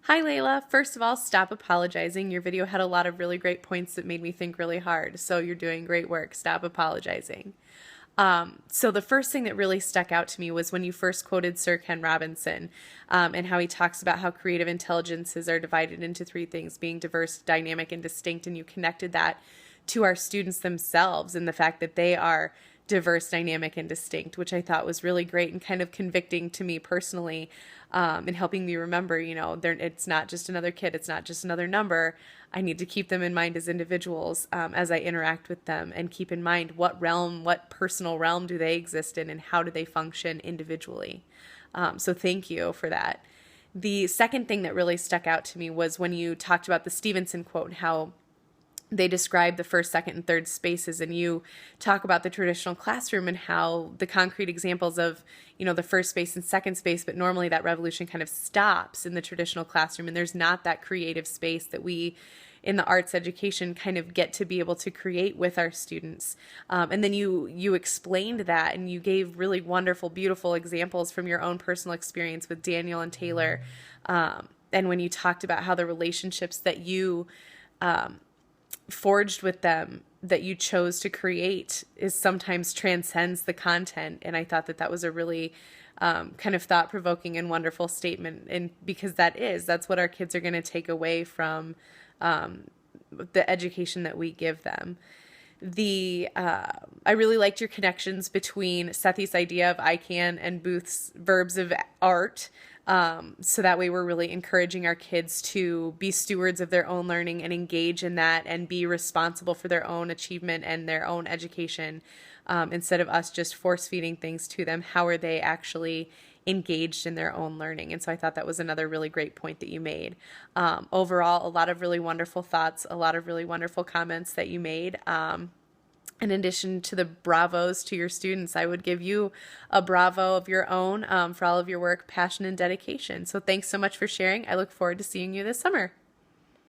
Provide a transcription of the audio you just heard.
Hi, Layla. First of all, stop apologizing. Your video had a lot of really great points that made me think really hard. So you're doing great work. Stop apologizing. So the first thing that really stuck out to me was when you first quoted Sir Ken Robinson, and how he talks about how creative intelligences are divided into three things, being diverse, dynamic, and distinct. And you connected that to our students themselves and the fact that they are diverse, dynamic, and distinct, which I thought was really great and kind of convicting to me personally, and helping me remember, it's not just another kid, it's not just another number. I need to keep them in mind as individuals, as I interact with them, and keep in mind what personal realm do they exist in, and how do they function individually. So thank you for that. The second thing that really stuck out to me was when you talked about the Stevenson quote, how they describe the first, second, and third spaces, and you talk about the traditional classroom and how the concrete examples of, the first space and second space, but normally that revolution kind of stops in the traditional classroom, and there's not that creative space that we in the arts education kind of get to be able to create with our students. And then you explained that, and you gave really wonderful, beautiful examples from your own personal experience with Daniel and Taylor. And when you talked about how the relationships that you forged with them, that you chose to create, is sometimes transcends the content. And I thought that was a really kind of thought-provoking and wonderful statement, and because that's what our kids are going to take away from the education that we give them. I really liked your connections between Sethi's idea of I can and Booth's verbs of art. So that way we're really encouraging our kids to be stewards of their own learning and engage in that and be responsible for their own achievement and their own education, instead of us just force feeding things to them. How are they actually engaged in their own learning? And so I thought that was another really great point that you made. Overall, a lot of really wonderful thoughts, a lot of really wonderful comments that you made. In addition to the bravos to your students, I would give you a bravo of your own, for all of your work, passion, and dedication. So thanks so much for sharing. I look forward to seeing you this summer.